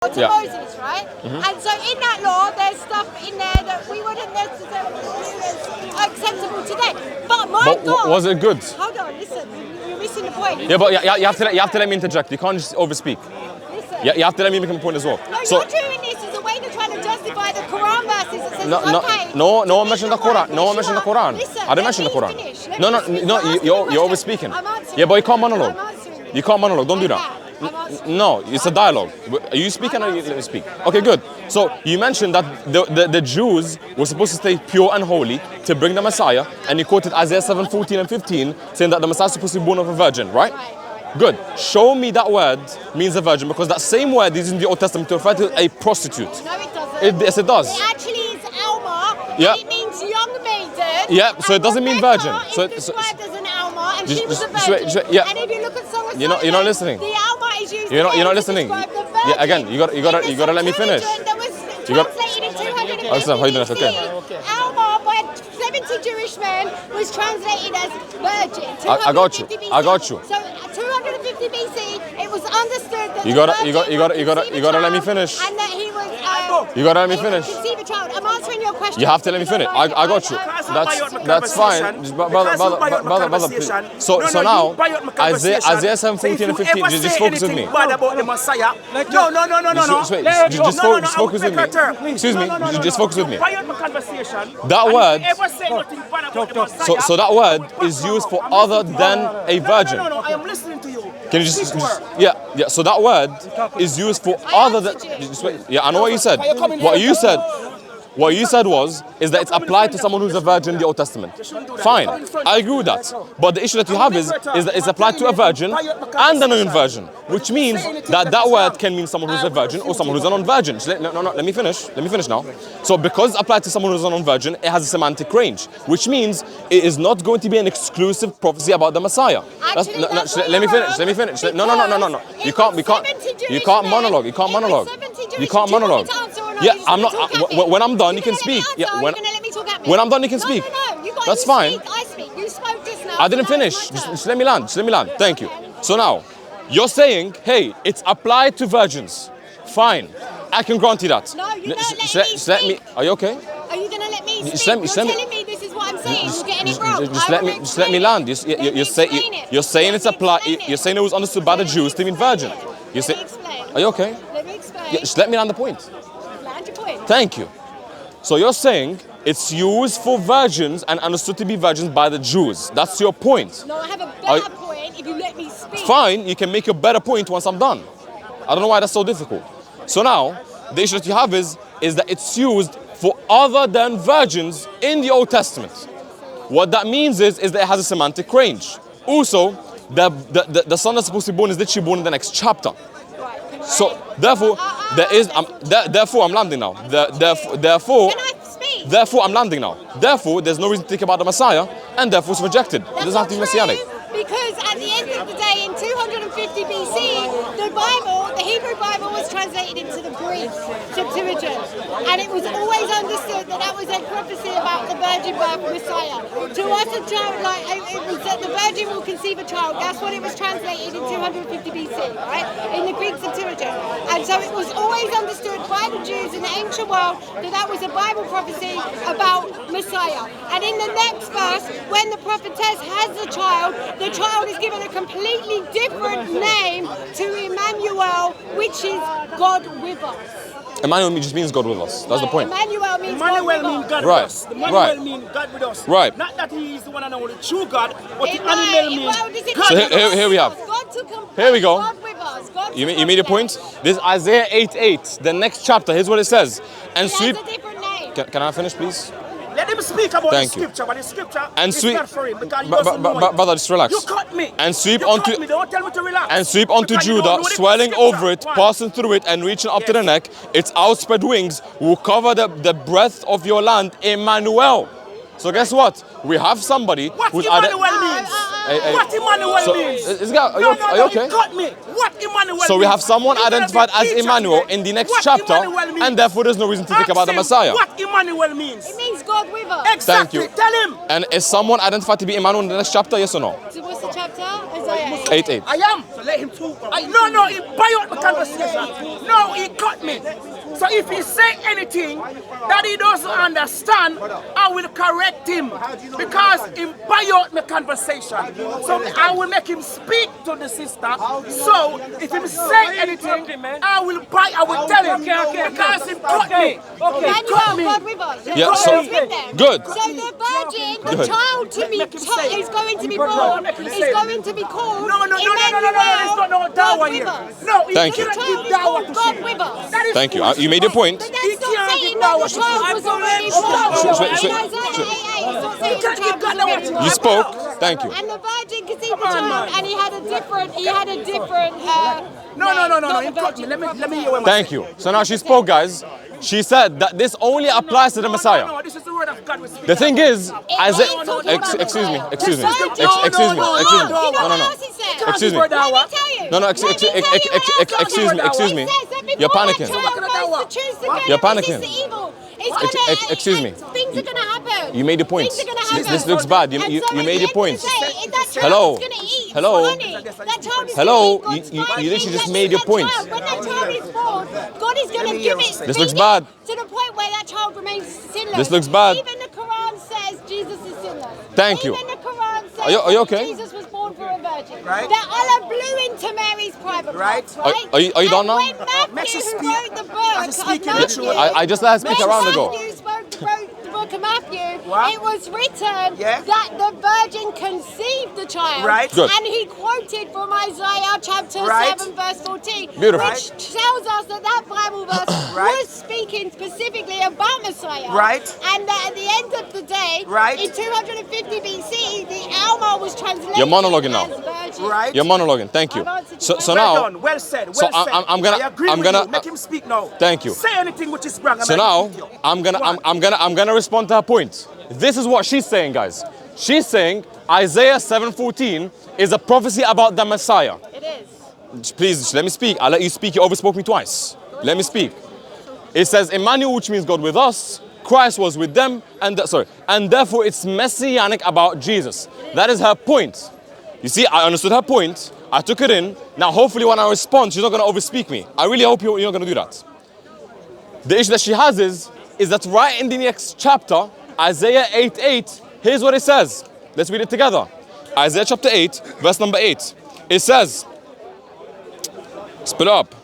to Moses, right? And so in that law, there's stuff in there that we wouldn't necessarily view as acceptable today. But God, was it good? Hold on, listen, you're missing the point. Yeah, but you have to let me interject. You can't just overspeak. Listen. You have to let me make a point as well. No, so, you're doing this as a way to try to justify the Quran verses that says no one mentioned the Quran. No one mentioned the Quran. Listen, I didn't mention the Quran. You're overspeaking. Yeah, but you can't monologue. You can't monologue. Don't do that. No, it's a dialogue. Are you speaking or you let me speak? Okay, good. So you mentioned that the Jews were supposed to stay pure and holy to bring the Messiah, and you quoted Isaiah 7:14 and 15, saying that the Messiah is supposed to be born of a virgin, right? Good. Show me that word means a virgin, because that same word is in the Old Testament to refer to a prostitute. No, it doesn't. Yes, it does. It actually is Alma. Yeah. It means young maiden. Yeah, so it doesn't mean virgin. So it's described as an Alma, and she was a just virgin. yeah. And if you look at Song of You're not listening. the Alma is used You're not listening. to describe the virgin. Yeah, again, you gotta let me finish. That was You got- translated in 250 Oh, how you doing? That's okay. Alma by 70 Jewish men was translated as virgin. I got you. 250 BC. I got you. So 250 BC, it was understood that You the gotta virgin would let me conceive a child, finish. and that he was You gotta let me he would finish. conceive a child. I'm answering your question. You have to let me finish. I got you. That's fine. Just brother, please. So now, Isaiah 7:14 and 15. Just focus with me. Just focus with me. Excuse me. Just focus with me. That word. So that word is used for other than a virgin. No, I am listening to you. Can you just yeah. So that word is used for other than. Just wait. Yeah, I know what you said. What you said is that it's applied to someone who's a virgin in the Old Testament. Fine, I agree with that. But the issue that you have is that it's applied to a virgin and a non-virgin, which means that word can mean someone who's a virgin or someone who's a non-virgin. So let me finish. Let me finish now. So because it's applied to someone who's a non-virgin, it has a semantic range, which means it is not going to be an exclusive prophecy about the Messiah. Let me finish. No. You can't monologue. You can't monologue. Yeah, I'm not. When I'm done, you can speak. Yeah, when I'm done, you can speak. That's fine. I speak. You spoke just now. I didn't finish. Just let me land. Thank you. So now, you're saying, hey, it's applied to virgins. Fine. I can grant you that. No, you're not letting me speak. Are you okay? Are you going to let me speak? Just let me- You're telling me this is what I'm saying. You're getting it wrong. Just let me land. You're saying it's applied. You're saying it was understood by the Jews to mean virgin. You say, are you okay? Let me explain. Yeah, just let me land the point. Land your point. Thank you. So you're saying it's used for virgins and understood to be virgins by the Jews. That's your point. No, I have a better point if you let me speak. Fine, you can make a better point once I'm done. I don't know why that's so difficult. So now, the issue that you have is that it's used for other than virgins in the Old Testament. What that means is that it has a semantic range. Also, the son that's supposed to be born is literally born in the next chapter. So therefore, therefore I'm landing now. Therefore, I'm landing now. Therefore, there's no reason to think about the Messiah, and therefore it's rejected. It doesn't have to be Messianic. Because at the end of the day, in 250 BC, the Bible, the Hebrew Bible, was translated into the Greek Septuagint, and it was always understood that was a prophecy about the virgin birth Messiah. To us, a child, it was that the virgin will conceive a child. That's what it was translated in 250 BC, right? In the Greek Septuagint, and so it was always understood by the Jews in the ancient world that was a Bible prophecy about Messiah. And in the next verse, when the prophetess has the child is given a completely different name to Emmanuel, which is God with us. Emmanuel just means God with us. That's the point. Emmanuel means God with us. Emmanuel means God with us. Right. Not that he is the one and only true God, but Emmanuel means God. So here we have. Here we go. God with us. You made a point? This is Isaiah 8:8, the next chapter. Here's what it says. And sweep. Has a different name. Can I finish, please? Let him speak about Thank the scripture, but the scripture and is sweep, not for him because he doesn't know it. Brother, just relax. You cut me. And sweep you onto. Cut me. Don't tell me to relax. And sweep onto Because you don't Judah, know the swelling scripture. over it, Why? passing through it, and reaching up to the neck. Its outspread wings will cover the breadth of your land, Emmanuel. So guess what? We have somebody What who's Emmanuel means? What Emmanuel means? Are you okay? You cut me. What Emmanuel means? So we have someone You gotta identified be as teacher Emmanuel today. in the next What chapter, Emmanuel means? and therefore there's no reason to think Ask about the him Messiah. What Emmanuel means? It means God with us. Exactly. Thank you. Tell him. And is someone identified to be Emmanuel in the next chapter, yes or no? So what's the chapter? Isaiah 8:8. I am. So let him talk. No, he buy out the conversation. No, he cut me. So if he say anything that he doesn't understand, I will correct him because he buy out the conversation. So I will make him speak to the sister. So if he say anything, I will tell him because he cut me. God with us. Yeah, God so- is with them. good. So the virgin, the Good. child to be is going to be born, is going to be called No, it's Emmanuel, not no God dawa with here. us. No, Thank you. The child is called God with us. That is Thank you. You made your point. But that's not saying that the child was already born. In Isaiah 8:8, it's not saying the child was already born. You spoke. Thank you. And the virgin conceived the child, and he had a different. No. You cut me. Let me hear what Thank you. So now she spoke, guys. She said that this only applies to the Messiah. No, this is the word of God. The thing is, Isaiah. Excuse me. No. Excuse me. You know Excuse me. what else it says? Excuse me. Let me tell you. No, Let me tell you what else excuse me. it Excuse me. says that before You're that panicking. child goes to choose the good You're and resist panicking. the evil, it's gonna, Excuse me. Things are gonna happen. You made your point. Things are gonna happen. This looks bad. You And made so at the your end point. of the day, that child Hello. is gonna eat Hello. honey. That child is Hello. gonna eat God's You findings. literally just That- made your that point. child, when that child is born, God is gonna give it This looks feed it bad. to the point where that child remains sinless. This looks bad. Even the Quran says Jesus is sinless. Thank you. Even the Quran says Are you okay? Jesus was born for a virgin. Right. That Allah blew into Mary's private parts, right? Are you done now? And when Matthew, who wrote the book of Matthew, I just let her speak a round ago. Matthew wrote the book of Matthew, What? it was written Yeah. that the virgin conceived the child. Right. Good. And he quoted from Isaiah chapter Right. 7 verse 14. Beautiful. Which tells us that that Bible verse Right. was speaking specifically about Messiah. Right. And that at the end of the day, Right. in 250 BC, the Alma was translated You're monologuing now. as virgin. Right. You're monologuing. Thank you. I've answered So your so Well now. done. Well said. Well So said. I'm gonna- I agree I'm with gonna- you. Make him speak now. Thank you. Say anything which is wrong. So now I'm gonna respond to her point. This is what she's saying, guys. She's saying Isaiah 7:14 is a prophecy about the Messiah. It is. Please let me speak. I'll let you speak. You overspoke me twice. Let me speak. It says Emmanuel, which means God with us. Christ was with them, and therefore it's messianic about Jesus. That is her point. You see, I understood her point. I took it in. Now, hopefully, when I respond, she's not going to overspeak me. I really hope you're not going to do that. The issue that she has is that right in the next chapter, Isaiah 8:8. Here's what it says. Let's read it together. Isaiah chapter 8, verse number 8. It says, spit up.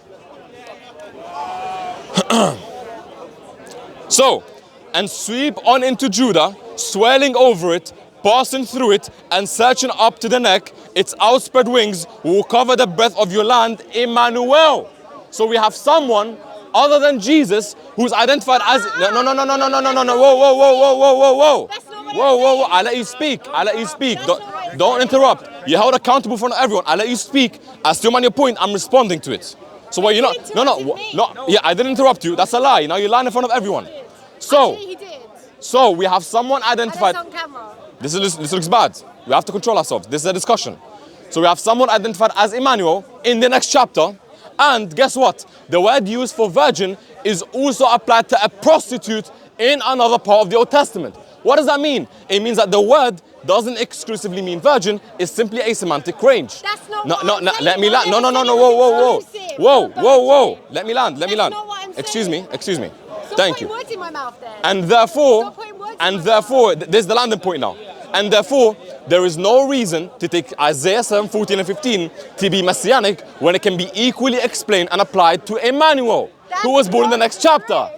So, and sweep on into Judah, swelling over it, passing through it, and searching up to the neck, its outspread wings will cover the breadth of your land, Emmanuel. So we have someone other than Jesus who's identified as no. Whoa. That's not what Whoa. I let you speak. Don't interrupt. You're held accountable for everyone. I let you speak. I still on your point. I'm responding to it. So what you're not? No. Yeah, I didn't interrupt you. That's a lie. Now you're lying in front of everyone. So, Actually, he did. so we have someone And identified. it's on camera. This looks bad. We have to control ourselves. This is a discussion. So we have someone identified as Emmanuel in the next chapter. And guess what? The word used for virgin is also applied to a prostitute in another part of the Old Testament. What does that mean? It means that the word doesn't exclusively mean virgin. It's simply a semantic range. That's not No, what no, I'm no. saying. Let me land. No. Whoa. Let me land. That's not what I'm Excuse me. saying. Stop Thank putting you. words in my mouth then. And therefore, Stop putting words in my mouth. there's the landing point now. And therefore, there is no reason to take Isaiah 7, 14 and 15 to be messianic when it can be equally explained and applied to Emmanuel, who was born in the next chapter.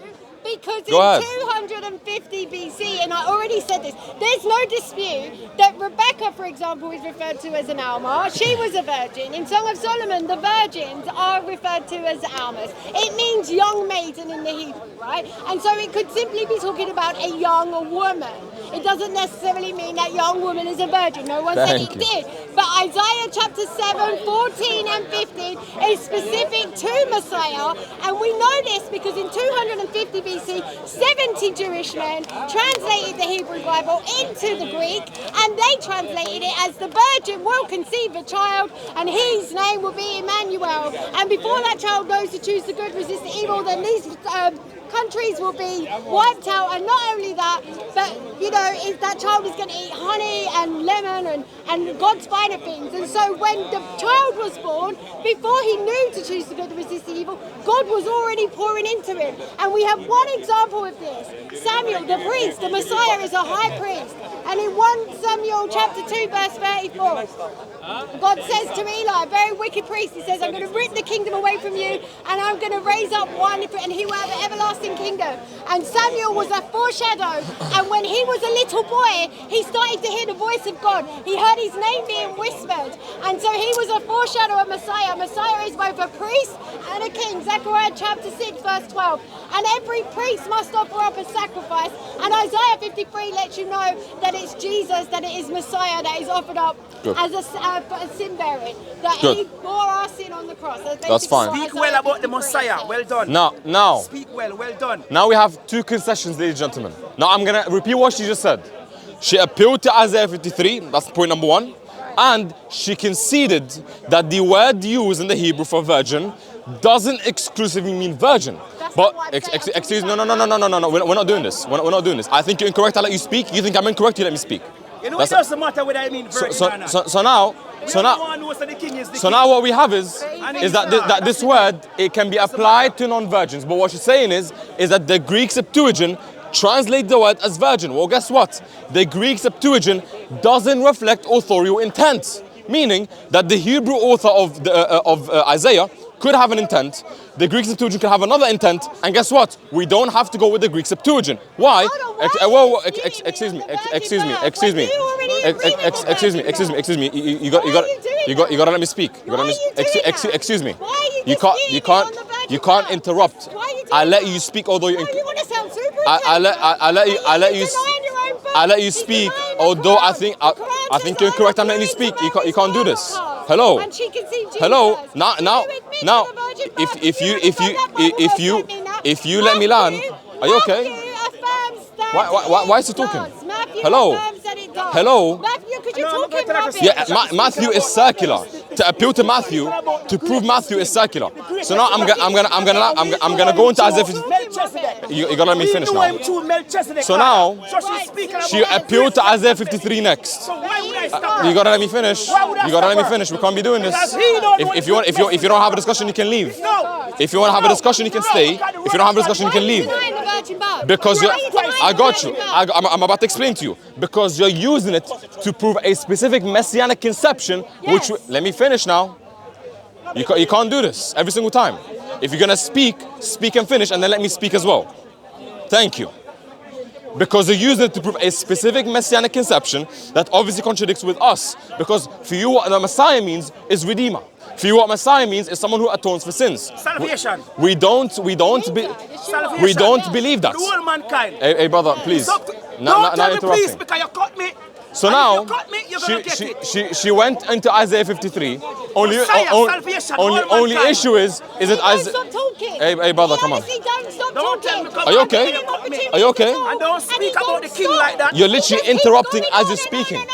Because Go ahead. in 250 BC, and I already said this, there's no dispute that Rebecca, for example, is referred to as an Alma. She was a virgin. In Song of Solomon, the virgins are referred to as Almas. It means young maiden in the Hebrew, right? And so it could simply be talking about a young woman. It doesn't necessarily mean that young woman is a virgin. No one said Thank it you. did. But Isaiah chapter 7, 14 and 15 is specific to Messiah. And we know this because in 250 BC, 70 Jewish men translated the Hebrew Bible into the Greek, and they translated it as the virgin will conceive a child, and his name will be Emmanuel. And before that child goes to choose the good, resist the evil, then these countries will be wiped out, and not only that, but that child is going to eat honey and lemon and God's finer things. And so when the child was born, before he knew to choose the good and resist the evil, God was already pouring into him. And we have one example of this. Samuel, the priest, the Messiah is a high priest. And in 1 Samuel chapter 2, verse 34, God says to Eli, a very wicked priest, he says, I'm going to rip the kingdom away from you, and I'm going to raise up one, and he will have an everlasting kingdom. And Samuel was a foreshadow, and when he was a little boy, he started to hear the voice of God. He heard his name being whispered, and so he was a foreshadow of Messiah. Messiah is both a priest and a king. Zechariah chapter 6, verse 12. And every priest must offer up a sacrifice, and Isaiah 53 lets you know that it's Jesus, that it is Messiah that is offered up as a sin bearing, that he bore our sin on the cross. That's fine. Speak well about the Messiah. Well done. Now. Speak well. Well done. Now we have two concessions, ladies and gentlemen. Now I'm going to repeat what she just said. She appealed to Isaiah 53, that's point number one, and she conceded that the word used in the Hebrew for virgin doesn't exclusively mean virgin. But excuse me, no, we're not doing this. We're not doing this. I think you're incorrect. I let you speak. You think I'm incorrect? You let me speak. It doesn't matter whether I mean virgin or not. So now what we have is that this word, it can be applied to non-virgins. But what she's saying is that the Greek Septuagint translates the word as virgin. Well, guess what? The Greek Septuagint doesn't reflect authorial intent, meaning that the Hebrew author of Isaiah could have an intent, the Greek Septuagint could have another intent, and guess what? We don't have to go with the Greek Excuse me. You gotta let me speak. Excuse me. You can't interrupt. I let you speak, although you want to sound super. I let you speak, although I think you're incorrect. I'm letting you speak. You can't do this. Hello. Hello. Now. If you let me land, are you okay? Why is he talking? Hello. Yeah, Matthew is circular. To appeal to Matthew, to prove Matthew is circular. So now I'm gonna go into Isaiah 53. You gotta let me finish now. So now she appealed to Isaiah 53 next. You gotta let me finish. We can't be doing this. If you don't have a discussion, you can leave. If you want to have a discussion, you can stay. If you don't have a discussion, you can leave. Because I got you. I'm about to explain to you. Because you're using it to prove a specific messianic conception, which let me finish now. You can't do this every single time. If you're gonna speak and finish, and then let me speak as well. Thank you. Because you're using it to prove a specific messianic conception that obviously contradicts with us. Because for you, what the Messiah means is redeemer. For you, what Messiah means is someone who atones for sins. Salvation. We don't believe that. The whole mankind. Hey, brother, please. Don't tell me please, because you cut me. So now, she went into Isaiah 53. Only issue is it Isaiah? Hey, brother, come on. Don't tell me. Are you okay? Are you okay? And don't speak about the king like that. You're literally interrupting as you're speaking.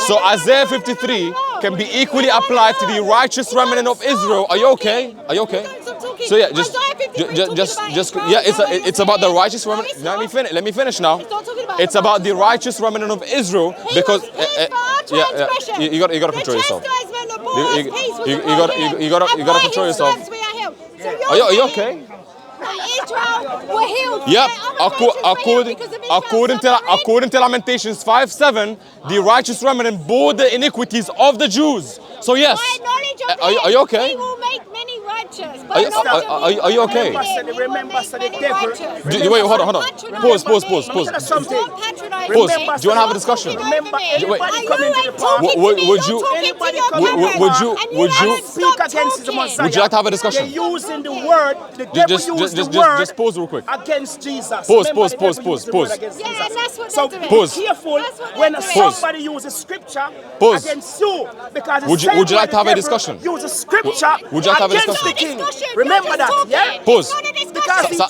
So Isaiah 53 can be equally applied to the righteous remnant of Israel. Are you okay? Are you okay? So yeah, it's about the righteous remnant. Let me finish now. It's about the righteous remnant of Israel because you got to control yourself. You got to control yourself. Are you okay? Israel were healed. Yeah, according to Lamentations 5:7, the righteous remnant bore the iniquities of the Jews. So yes, are you okay? He will make many righteous. Are you okay? Wait, hold on. Pause. Pause. Do you want to have a discussion? Would you like to have a discussion? They're using the word. The devil used the word. Just pause real quick. Against Jesus. Pause. So be careful when somebody uses scripture against you, because would you like to have a discussion? Use a scripture would you like to have a against the king. Remember that, yeah? Pause. Because you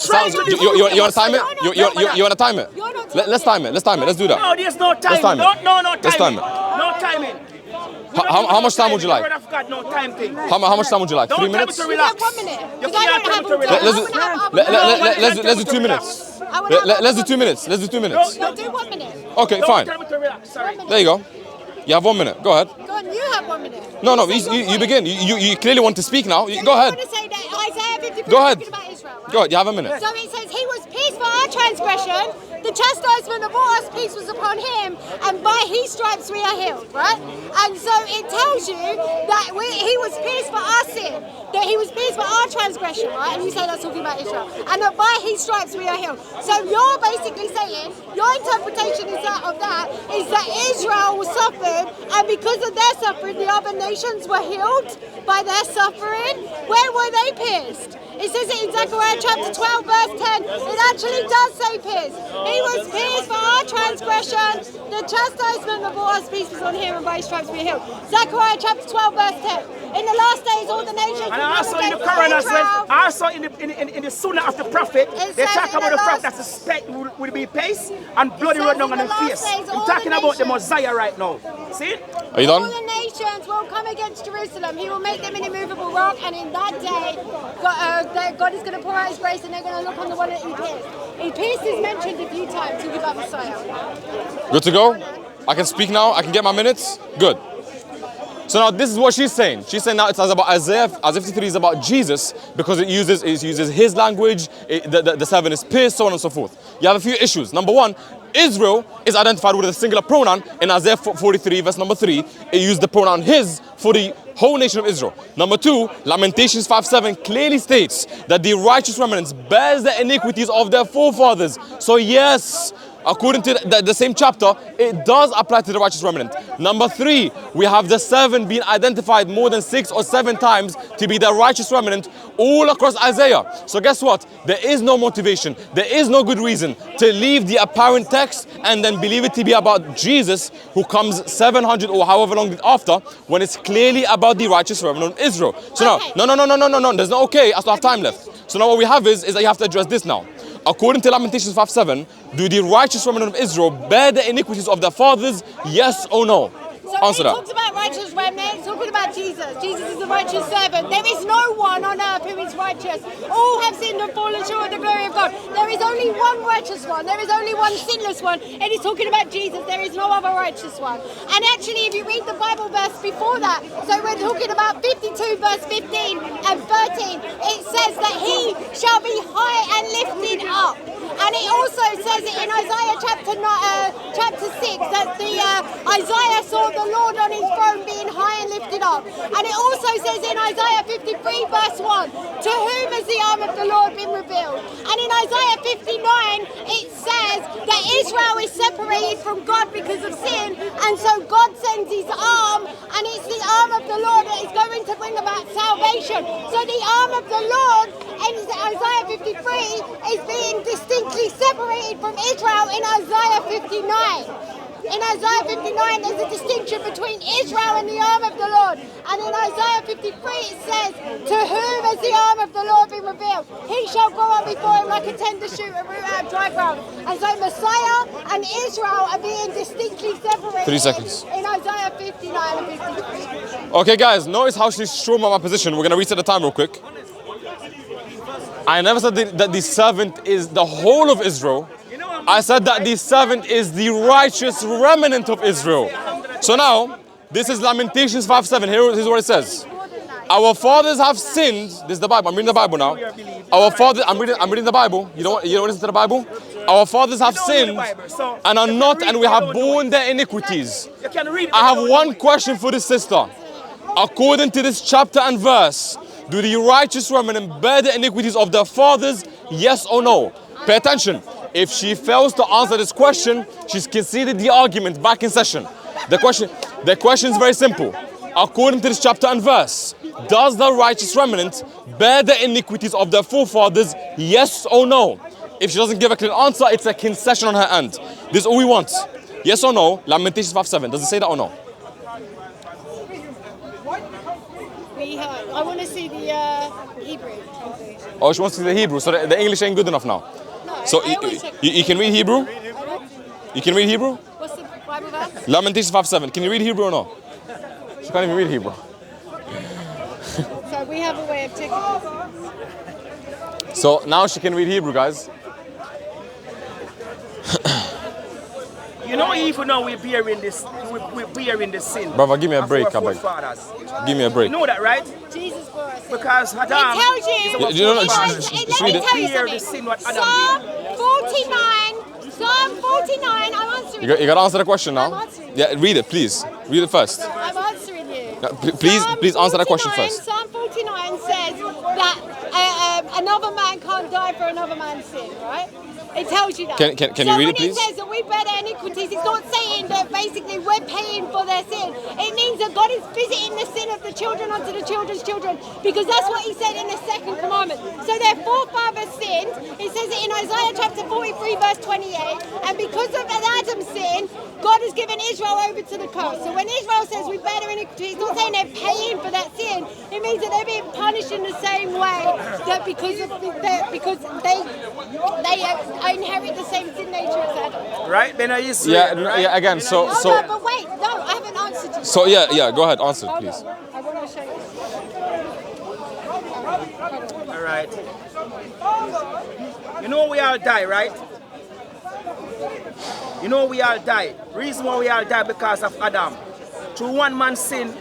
want to time it? You want to time it? Let's time it. Let's do that. No, there's no time. Let's time it. No timing. Let's time it. No timing. How much time would you like? The word of God, no time thing. How much time would you like? 3 Don't tell me minutes? to You relax. have 1 minute. You Because I can't don't have tell all me to day. relax. Let's do 2 minutes. Let's do 2 minutes. Let's do 2 minutes. No, do 1 minute. Okay, Don't fine. tell me to relax. Sorry. There you go. You have 1 minute. Go ahead. Go on, you have 1 minute. No, Say your you point. begin. You clearly want to speak now. So Go you ahead. want to say that Isaiah 53 Go ahead. is talking about Israel, right? Go ahead. You have a minute. So it says, he was pierced for our transgression, the chastisement of all us peace was upon him, and by his stripes we are healed, right? And so it tells you that he was pierced for our sin, that he was pierced for our transgression, right? And you say that's talking about Israel. And that by his stripes we are healed. So you're basically saying, your interpretation is that Israel was suffered, and because of their suffering, the other nations were healed by their suffering. Where were they pierced? It says it in Zechariah chapter 12 verse 10. It actually does say pierced. He was pierced for our transgression. The chastisement of all us peace was on him, and by his stripes we are healed. Zechariah chapter 12 verse 10. In the last days all the nations And will also come in the against Quran as Israel. well, also in the Sunnah of the Prophet, It they says talk in about the the prophet last- that suspect will be paste and bloody says run down in on the the last face. days, all I'm the talking about the nations- Messiah right now. See? Are you All done? the nations will come against Jerusalem. He will make them an immovable rock, and in that day, God is going to pour out his grace, and they're going to look on the one that he pierced. He pierced is mentioned a few times, talking about Messiah. Good to go? I can speak now? I can get my minutes? Good. So now this is what she's saying. She's saying now it's about Isaiah 53 is about Jesus because it uses his language, the 7 is pierced, so on and so forth. You have a few issues. Number one, Israel is identified with a singular pronoun in Isaiah 43 verse number 3. It used the pronoun his for the whole nation of Israel. Number 2, Lamentations 5:7 clearly states that the righteous remnants bears the iniquities of their forefathers. So yes, according to the same chapter, it does apply to the righteous remnant. Number 3, we have the 7 being identified more than 6 or 7 times to be the righteous remnant all across Isaiah. So guess what? There is no motivation, there is no good reason to leave the apparent text and then believe it to be about Jesus who comes 700 or however long after when it's clearly about the righteous remnant of Israel. So Okay. no, there's no okay, I still have time left. So now what we have is that you have to address this now. According to Lamentations 5:7, do the righteous remnant of Israel bear the iniquities of their fathers, yes or no? So Answer he that. talks about righteous remnant, talking about Jesus. Jesus is the righteous servant. There is no one on earth who is righteous. All have sinned and fallen short of the glory of God. There is only one righteous one. There is only one sinless one. And he's talking about Jesus. There is no other righteous one. And actually, if you read the Bible verse before that, so we're talking about 52 verse 15 and 13, it says that he shall be high and lifted up. And it also says it in Isaiah chapter 6 that Isaiah saw the Lord on his throne being high and lifted up. And it also says in Isaiah 53 verse 1, to whom has the arm of the Lord been revealed? And in Isaiah 59 it says that Israel is separated from God because of sin, and so God sends his arm, and it's the arm of the Lord that is going to bring about salvation. So the arm of the Lord in Isaiah 53 is being distinctly separated from Israel in Isaiah 59. In Isaiah 59, there's a distinction between Israel and the arm of the Lord. And in Isaiah 53, it says, to whom has the arm of the Lord been revealed? He shall go on before him like a tender shoot and root out of dry ground. And so Messiah and Israel are being distinctly separated 3 seconds. in Isaiah 59 and 53. Okay guys, notice how she's strong on my position. We're going to reset the time real quick. I never said that the servant is the whole of Israel. I said that the servant is the righteous remnant of Israel. So now, this is Lamentations 5:7. Here's what it says. Our fathers have sinned. This is the Bible. I'm reading the Bible now. Our fathers. I'm reading the Bible. You don't listen to the Bible. Our fathers have sinned and are not, and we have borne their iniquities. I have one question for this sister. According to this chapter and verse, do the righteous remnant bear the iniquities of their fathers? Yes or no? Pay attention. If she fails to answer this question, she's conceded the argument back in session. The question is very simple. According to this chapter and verse, does the righteous remnant bear the iniquities of their forefathers? Yes or no? If she doesn't give a clear answer, it's a concession on her end. This is all we want. Yes or no? Lamentations 5:7. Does it say that or no? I want to see the Hebrew translation. Oh, she wants to see the Hebrew, so the English ain't good enough now. No, So I always check. you can read Hebrew? You can read Hebrew? What's the Bible verse? Lamentations 5:7. Can you read Hebrew or no? She can't even read Hebrew. So we have a way of checking this. So now she can read Hebrew, guys. You know, even now we're bearing this sin. Brother, give me a break, of our I beg. forefathers. Give me a break. You know that, right? Jesus bore us. Because It Adam tells you. is our You know, forefather. sh- sh- Let me read it. tell you Bear the something. sin what Adam Psalm did. 49. Psalm 49. I'm answering You got to answer the question I'm now. answering. Yeah, read it, please. Read it first. I'm answering you. Yeah, please answer that question 49, first. Psalm 49 says that another man can't die for another man's sin, right? It tells you that. Can you read it, So when please? it says that we bear their iniquities, it's not saying that basically we're paying for their sin. It means that God is visiting the sin of the children onto the children's children, because that's what he said in the second commandment. So their forefathers sinned. It says it in Isaiah chapter 43 verse 28, and because of Adam's sin, God has given Israel over to the curse. So when Israel says we bear their iniquities, it's not saying they're paying for that sin. It means that they're being punished in the same way that because they inherit the same sin nature as Adam. Right? Then I used to. Yeah, again, so No, but wait, no, I haven't answered you. So yeah, go ahead, answer, Hold please. on. I want to show you. All right. You know we all die, right? You know we all die. Reason why we all die because of Adam. Through one man's sin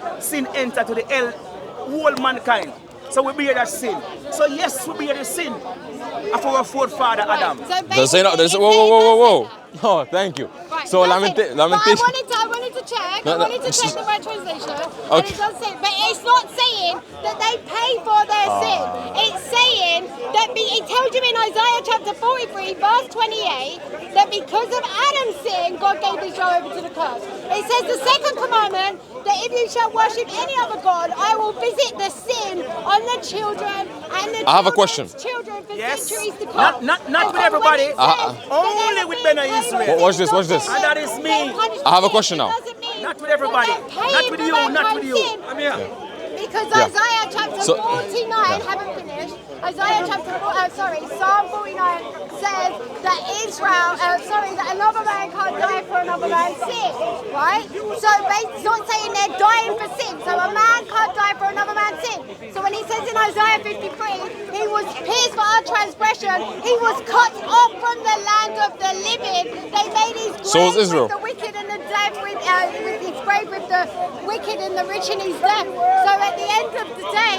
entered to the whole mankind. So we bear that sin. So yes, we bear the sin of our forefather Adam. So Does say no? Does basically, whoa. Oh, thank you. Right, So that's it. lamentation. But I wanted to check. No, I wanted to check no. the right translation. And Okay. it does say, but it's not saying that they pay for their sin. It's saying that it tells you in Isaiah chapter 43, verse 28, that because of Adam's sin, God gave Israel over to the curse. It says the second commandment that if you shall worship any other god, I will visit the sin on the children and the I have a question. children for Yes. centuries to come. Not with And when everybody. it says Only that with they're Beni being Israel. paid Watch for this, watch this. And that is me. they're punished I have a for question sin. now. It doesn't mean Not with everybody. that they're Not paying with for you. Not mankind's with you. sin. I'm here. Because Yeah. Isaiah chapter So- 49, haven't finished. Isaiah chapter, Psalm 49 says that that another man can't die for another man's sin, right? So it's not saying they're dying for sin. So a man can't die for another man's sin. So when he says in Isaiah 53, he was pierced for our transgression, he was cut off from the land of the living. They made his So was grave Israel. with the wicked and the dead, with his grave with the wicked and the rich in his death. So at the end of the day,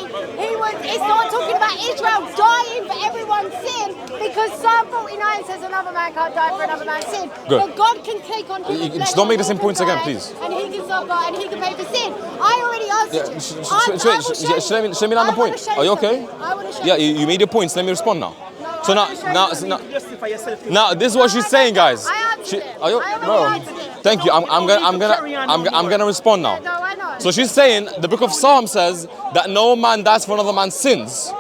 it's not talking about Israel dying for everyone's sin, because Psalm 49 says another man can't die for another man's sin. Good. But God can take on human flesh just don't make the and same he points can again, die, please. And he can suffer and he can pay for sin. I already answered you. Show me down the point. Are you okay? I want to show Yeah, you. you made your points. Let me respond now. So I now, wanna show now, you. so now, Justify yourself. now, this is what she's saying, guys. I answered it. Are you, I already bro? answered it. Thank you. I'm gonna respond now. No, I know. So she's saying the book of Psalms says that no man dies for another man's sins.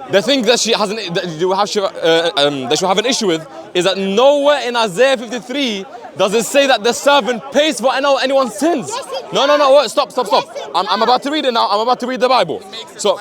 The thing that she has that she'll have an issue with is that nowhere in Isaiah 53 does it say that the servant pays for anyone's sins. Yes, it No, does. wait, stop. Yes, it I'm does. about to read it now. I'm about to read the Bible. So,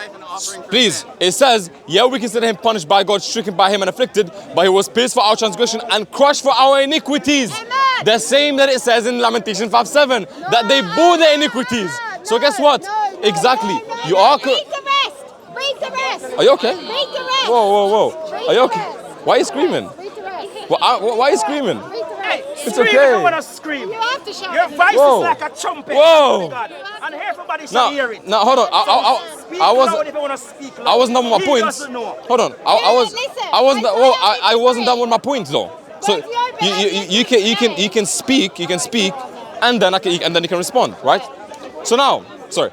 please, it says, yeah, we consider him punished by God, stricken by him and afflicted, but he was pierced for our transgression and crushed for our iniquities. Amen. The same that it says in Lamentation 5:7, that they bore their iniquities. So guess what? Exactly. You are Read the rest. Read the rest. Are you okay? Read the rest. Whoa. Read Are you the okay? rest. Why are you screaming? Read the rest. Why are you screaming? Read the Hey, rest. It's scream okay. if you want to scream. You have to shout. Your voice Whoa. is like a trumpet. Whoa. God. And everybody should Now, hear it. now hold on. Speak I was loud if you want to speak loud. I wasn't done with my He points. doesn't know. Hold on. I wasn't done with my points though. So you can speak, and then you can respond, right? So now, sorry.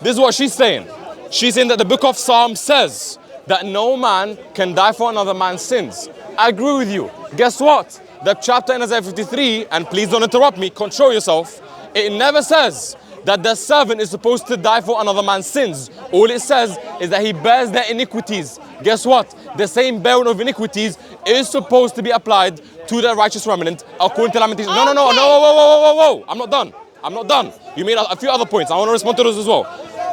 This is what she's saying. She's saying that the book of Psalms says that no man can die for another man's sins. I agree with you. Guess what? The chapter in Isaiah 53, and please don't interrupt me, control yourself. It never says that the servant is supposed to die for another man's sins. All it says is that he bears their iniquities. Guess what? The same bearing of iniquities is supposed to be applied to the righteous remnant according to Lamentation. No, whoa. I'm not done. You made a few other points. I want to respond to those as well.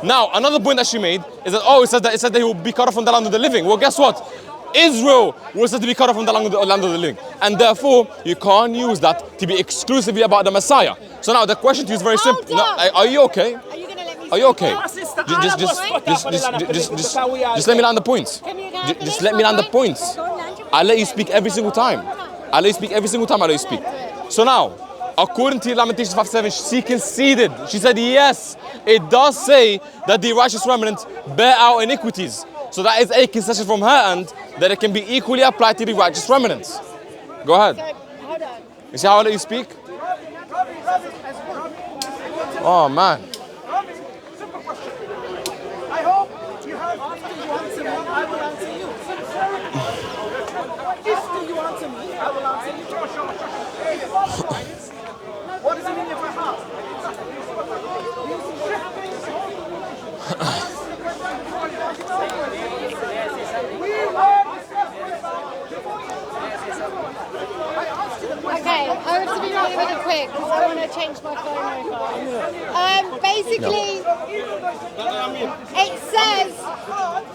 Now, another point that she made is that, it said that he will be cut off from the land of the living. Well, guess what? Israel was said to be cut off from the land of the living. And therefore, you can't use that to be exclusively about the Messiah. So now the question to you is very simple. Hold on. Are you okay? Are you going to let me Are you okay? No, sister, Just let me land the points. Just let me land the points. I let you speak every single time. I let you speak every single time. I let you speak. So now, according to Lamentations 5:7, she conceded. She said, yes, it does say that the righteous remnant bear our iniquities. So that is a concession from her end that it can be equally applied to the righteous remnants. Go ahead. Hold on. You see how I let you speak? Oh man. I hope you have after you answer me, I will answer you. After you answer me, I will answer you. What is it in your heart? Okay, I have to be really quick because I want to change my phone over. Basically, it says,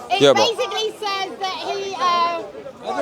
basically says that he,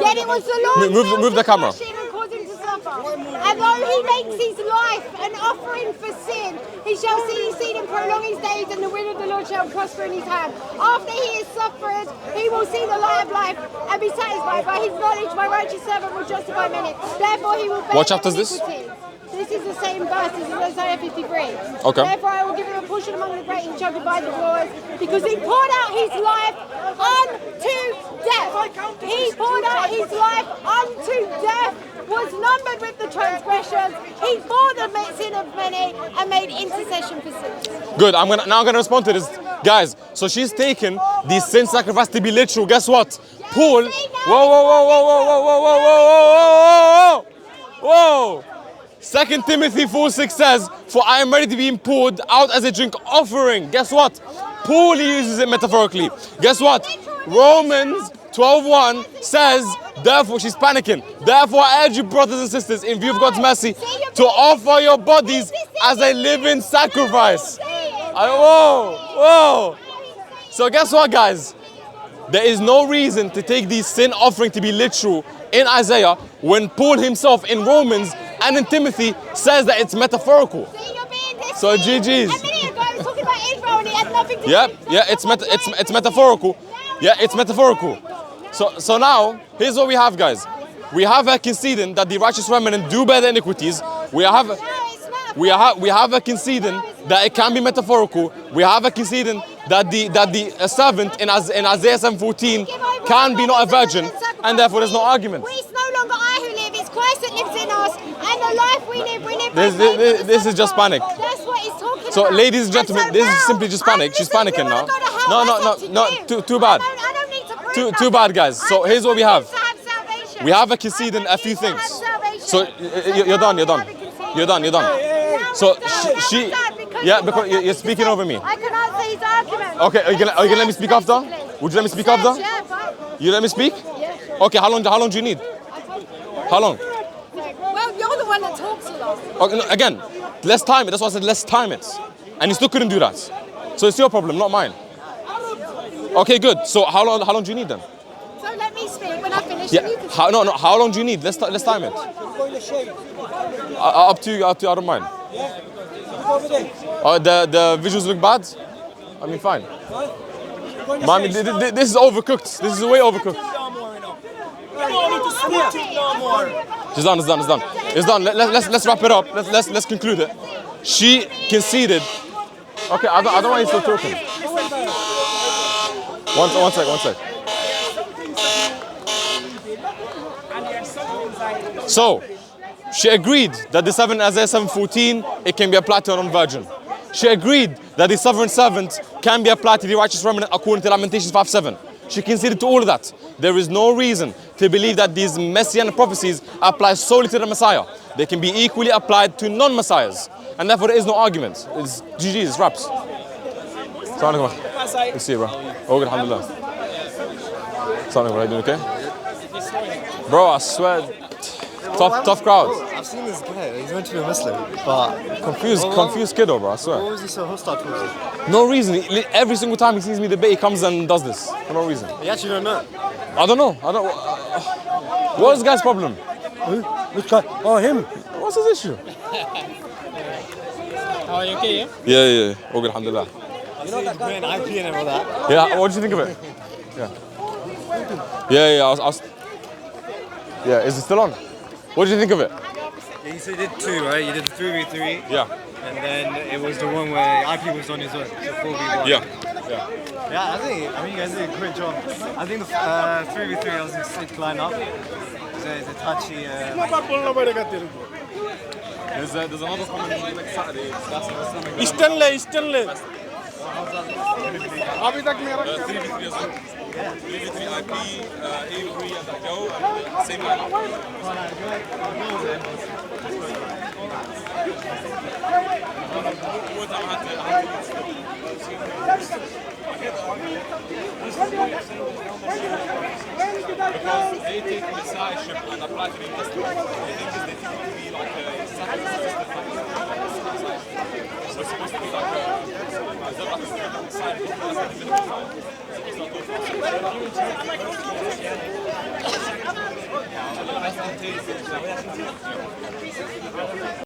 yet it was the Lord Move the camera. and caused him to suffer. And though he makes his life an offering for sin, he shall see his seed and prolong his days, and the will of the Lord shall prosper in his hand. After he is suffered, he will see the light of life and be satisfied. By his knowledge, my righteous servant will justify many. Therefore, he will bear What chapter is this? iniquity. This is the same verse as in Isaiah 53. Okay. Therefore, I will give him a portion among the great and shall divide the glories, because he poured out his life unto death. He poured out his life unto death, was numbered with the transgressions. He bore the sin of many and made intercession for sins. Good. I'm gonna respond to this, guys. So she's taken the sin sacrifice to be literal. Guess what? Paul. Whoa. 2 Timothy 4:6 says, "For I am ready to be poured out as a drink offering." Guess what? Paul uses it metaphorically. Guess what? Romans 12:1 says, therefore, she's panicking. Therefore, I urge you, brothers and sisters, in view of God's mercy, to offer your bodies as a living sacrifice. Whoa. So guess what, guys? There is no reason to take the sin offering to be literal in Isaiah when Paul himself in Romans and in Timothy says that it's metaphorical. So GG's. A minute ago, I was talking about Israel and it had nothing to do It's metaphorical. Yeah, it's metaphorical. So now, here's what we have, guys. We have her conceding that the righteous remnant do bear the iniquities. We have her conceding that it can be metaphorical. We have her conceding that the servant in Isaiah 7:14 can be not a virgin, and therefore there's no argument. It's no longer I who live, it's Christ that lives in us, and the life we live This is just panic. That's what he's talking about. So, ladies and gentlemen, this is simply just panic. She's panicking now. No, too bad. I don't need to prove Too bad, guys. So here's what we have. salvation. We have her conceding a few things. So you're done. So she because you're speaking over me. I can answer his argument. Okay, are you gonna let me speak after? Would you let me speak after? Yeah, fine. You let me speak? Yeah, sure. Okay, how long do you need? How long? Well, you're the one that talks a lot. Okay, no, again, let's time it. That's why I said let's time it. And you still couldn't do that. So it's your problem, not mine. Okay, good. So how long do you need then? So let me speak when I finish. Yeah. How long do you need? Let's time it. Up to you. I don't mind. The visuals look bad. I mean, fine. Mommy, this is overcooked. This is way overcooked. It's done. It's done. Let's wrap it up. Let's conclude it. She conceded. Okay, I don't want you still talking. One sec. So, she agreed that the 7 Isaiah 7:14 it can be applied to a non-virgin. She agreed that the sovereign servant can be applied to the righteous remnant according to Lamentations 5:7. She conceded to all of that. There is no reason to believe that these Messianic prophecies apply solely to the Messiah. They can be equally applied to non-Messiahs. And therefore there is no argument. It's GG's, it's raps. Assalamu alaikum. Good to see you, bro. Oh, good, alhamdulillah. Assalamu alaikum, are you doing okay? Bro, I swear, tough crowd. I've seen this guy, he's meant to be a Muslim, but... Confused kiddo, bro, I swear. What was he so hostile towards you? No reason. Every single time he sees me debate, he comes and does this. For no reason. You actually don't know? I don't know. What is this guy's problem? Who? Which guy? Oh, him. What's his issue? How are you okay? Yeah. Oh, good, alhamdulillah. You know that guy IP and all that. Yeah, what do you think of it? Yeah, yeah, is it still on? What do you think of it? Yeah, you said you did 2, right? You did the 3v3. Yeah. And then it was the one where IP was on his own, so 4v1. Yeah. Yeah, I mean, you guys did a great job. I think the 3v3 was a sick lineup. It's a touchy. There's another comment next Saturday. Stanley. अभी तक मेरा 3v3 IP, Avery and Joe, same lineup. Because they take messiahship and apply to the New Testament. They think they think to be like a sacrifice. So it's supposed to be like a sign of the